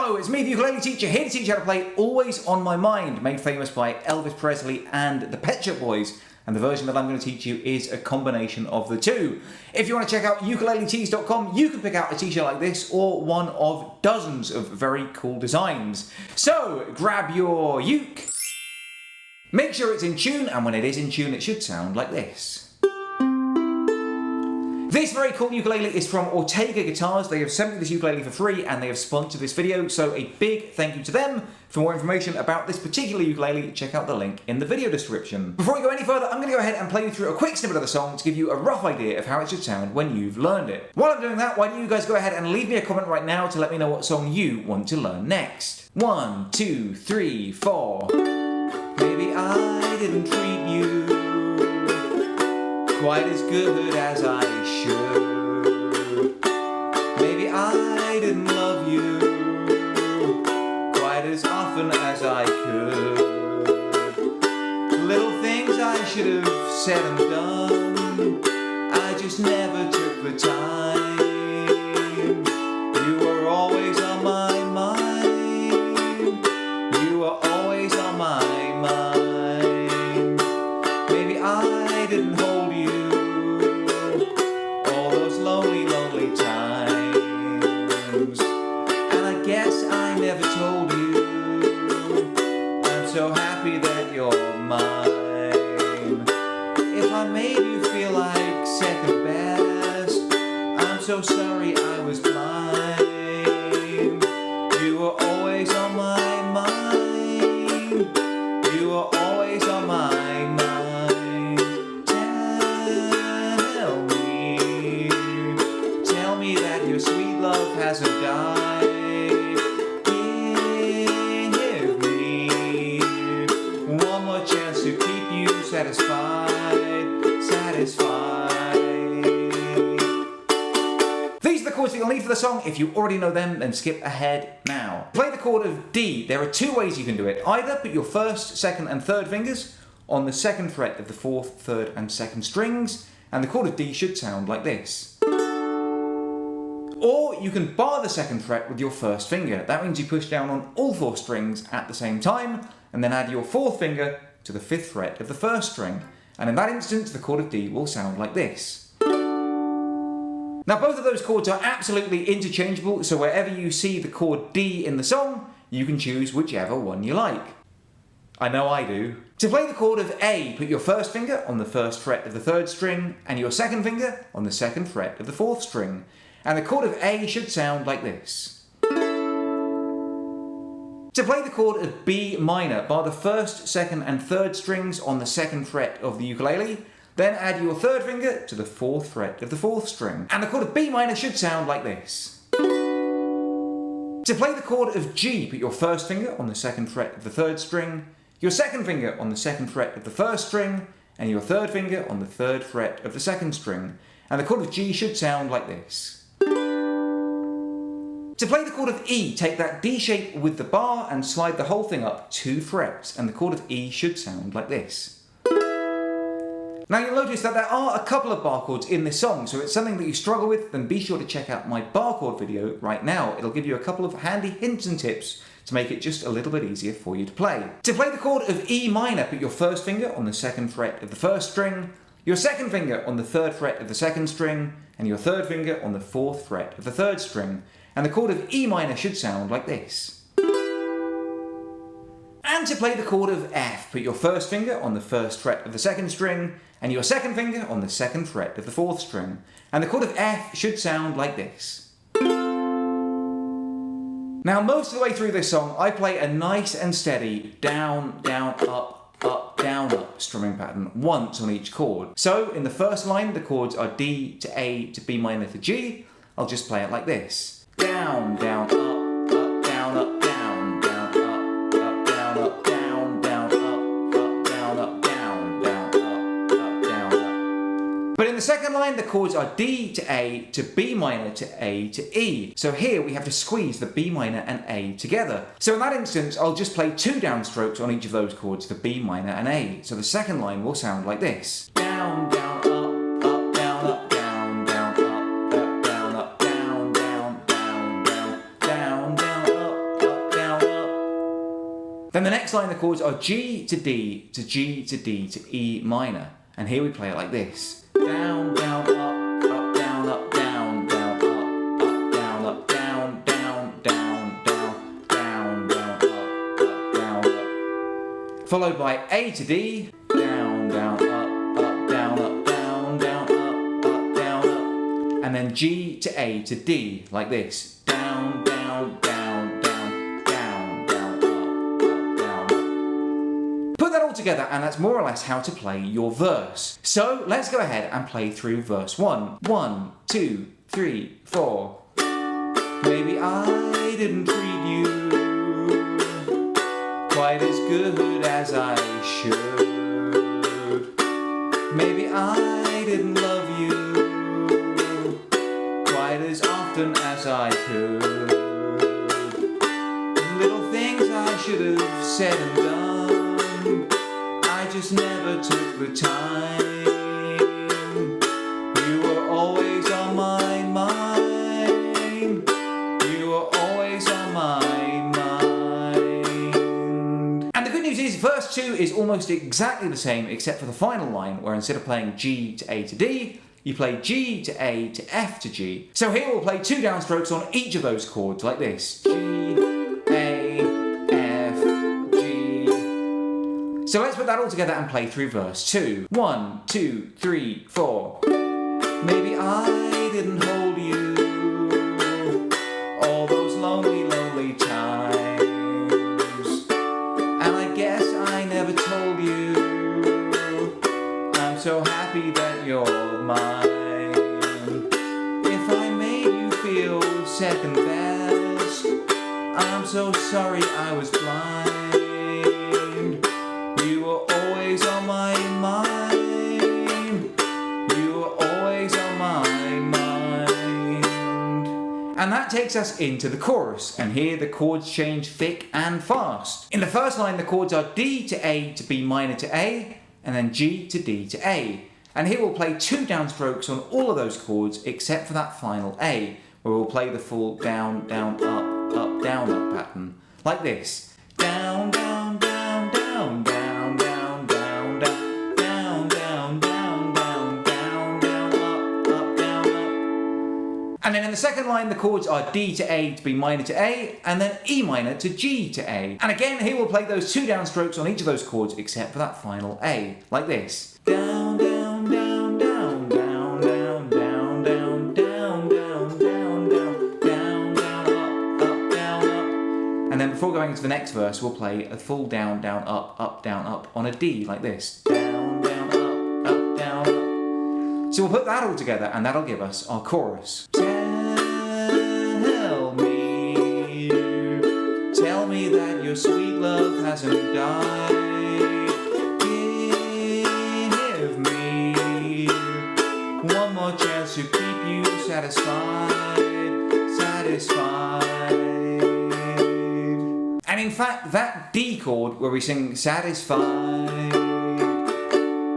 Hello, it's me, the ukulele teacher, here to teach you how to play Always on My Mind, made famous by Elvis Presley and the Pet Shop Boys. And the version that I'm going to teach you is a combination of the two. If you want to check out ukuleletees.com, you can pick out a t-shirt like this or one of dozens of very cool designs. So, grab your uke, make sure it's in tune, and when it is in tune, it should sound like this. This very cool ukulele is from Ortega Guitars. They have sent me this ukulele for free and they have sponsored this video, so a big thank you to them. For more information about this particular ukulele, check out the link in the video description. Before we go any further, I'm going to go ahead and play you through a quick snippet of the song to give you a rough idea of how it should sound when you've learned it. While I'm doing that, why don't you guys go ahead and leave me a comment right now to let me know what song you want to learn next. 1, 2, 3, 4. Maybe I didn't treat you quite as good as I should. Maybe I didn't love you quite as often as I could. Little things I should have said and done, I just never took the time. You were always on my mind. You were always on my mind. Maybe I didn't hold you all those lonely, lonely times. And I guess I never told you I'm so happy that you're mine. If I made you feel like second best, I'm so sorry I was blind. You were always on my mind. You were always on my mind. Tell me that your sweet love hasn't died. Give me one more chance to keep you satisfied. These are the chords that you'll need for the song. If you already know them, then skip ahead now. Play the chord of D. There are two ways you can do it. Either put your first, second and third fingers on the second fret of the fourth, third and second strings, and the chord of D should sound like this. Or you can bar the second fret with your first finger. That means you push down on all four strings at the same time, and then add your fourth finger to the fifth fret of the first string. And in that instance, the chord of D will sound like this. Now, both of those chords are absolutely interchangeable, so wherever you see the chord D in the song, you can choose whichever one you like. I know I do. To play the chord of A, put your first finger on the first fret of the third string, and your second finger on the second fret of the fourth string. And the chord of A should sound like this. To play the chord of B minor, bar the first, second and third strings on the second fret of the ukulele, then add your third finger to the fourth fret of the fourth string. And the chord of B minor should sound like this. To play the chord of G, put your first finger on the second fret of the third string, your second finger on the second fret of the first string, and your third finger on the third fret of the second string. And the chord of G should sound like this. To play the chord of E, take that D shape with the bar and slide the whole thing up 2 frets, and the chord of E should sound like this. Now you'll notice that there are a couple of bar chords in this song, so if it's something that you struggle with, then be sure to check out my bar chord video right now. It'll give you a couple of handy hints and tips to make it just a little bit easier for you to play. To play the chord of E minor, put your first finger on the second fret of the first string, your second finger on the third fret of the second string, and your third finger on the fourth fret of the third string. And the chord of E minor should sound like this. And to play the chord of F, put your first finger on the first fret of the second string, and your second finger on the second fret of the fourth string. And the chord of F should sound like this. Now, most of the way through this song, I play a nice and steady down, down, up, up, down, up strumming pattern once on each chord. So, in the first line, the chords are D to A to B minor to G. I'll just play it like this. Down, down, up, up, down, up, down, down, up, up, down, up, down, down, up, down, up, down, down, up, down, up. But in the second line, the chords are D to A to B minor to A to E. So here we have to squeeze the B minor and A together. So in that instance, I'll just play 2 downstrokes on each of those chords for B minor and A. So the second line will sound like this. Down, down, up, down, up, down, down, up, down, up, down, down, down, down, down, down, up, Then the next line, the chords are G to D to G to D to E minor. And here we play it like this. Down, down, up, down, up, down, down, up, down, down, down, down, down, down, down, up. Followed by A to D, down, down, up, down, down, up, down, up. And then G to A to D, like this. Down, down, down, down, down, down, up, down, up. Put that all together and that's more or less how to play your verse. So let's go ahead and play through verse 1. 1, 2, 3, 4. Maybe I didn't treat you quite as good as I should. Maybe I didn't love you quite as often as I could. Little things I should have said and done, I just never took the time. You were always on my mind. You were always on my mind. And the good news is verse 2 is almost exactly the same except for the final line, where instead of playing G to A to D, you play G to A to F to G. So here we'll play 2 downstrokes on each of those chords like this. G, A, F, G. So let's put that all together and play through verse 2. 1, 2, 3, 4. Maybe I didn't hold you all those lonely, lonely times. And I guess I never told you I'm so happy that you're mine. If I made you feel second best, I'm so sorry I was blind. You were always on my mind. You were always on my mind. And that takes us into the chorus, and here the chords change thick and fast. In the first line, the chords are D to A to B minor to A, and then G to D to A. And here we'll play 2 downstrokes on all of those chords except for that final A, where we'll play the full down, down, up, down, up pattern. Like this. Down, down, down, down, down, down, down, down, down, down, down, down, down, down, up, down, up. And then in the second line, the chords are D to A to B minor to A, and then E minor to G to A. And again, here we'll play those 2 downstrokes on each of those chords except for that final A. Like this. Down, down, down, down, down, down, down, down, down, down, down, down, down, down, up, down, up. And then before going into the next verse, we'll play a full down, down, up on a D like this. Down, down, up, down, up. So we'll put that all together and that'll give us our chorus. Tell me that your sweet love hasn't died. Give me one more chance to keep you satisfied. And in fact, that D chord where we sing satisfied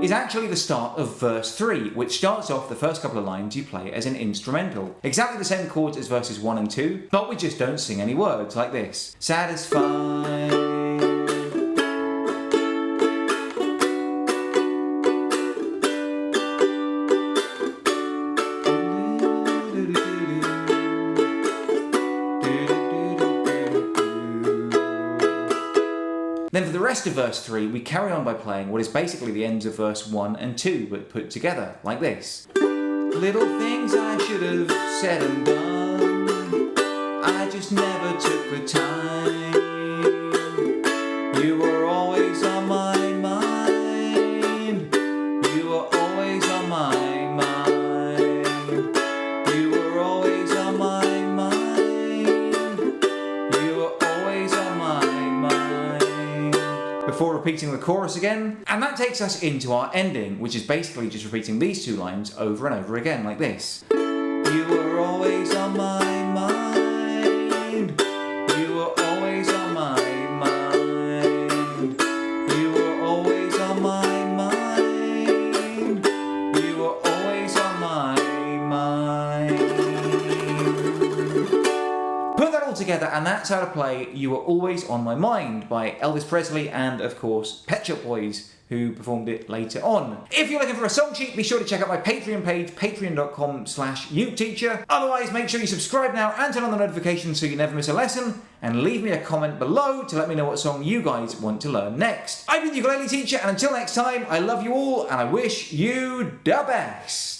is actually the start of verse 3, which starts off the first couple of lines you play as an instrumental. Exactly the same chords as verses 1 and 2, but we just don't sing any words, like this. Satisfied. Then for the rest of verse 3, we carry on by playing what is basically the ends of verse 1 and 2, but put together, like this. Little things I should have said and done, I just never took the time. You were always on my mind. You were always on my mind. You were always on my mind. You were always on my mind. Before repeating the chorus again, and that takes us into our ending, which is basically just repeating these 2 lines over and over again, like this. You were always on my mind. You were always on my mind. You were always on my mind. You were always on my mind. Put that all together and that's how to play You Were Always On My Mind by Elvis Presley and, of course, Pet Shop Boys, who performed it later on. If you're looking for a song sheet, be sure to check out my Patreon page, patreon.com/uteacher. Otherwise, make sure you subscribe now and turn on the notifications so you never miss a lesson, and leave me a comment below to let me know what song you guys want to learn next. I've been the ukulele teacher, and until next time, I love you all, and I wish you the best.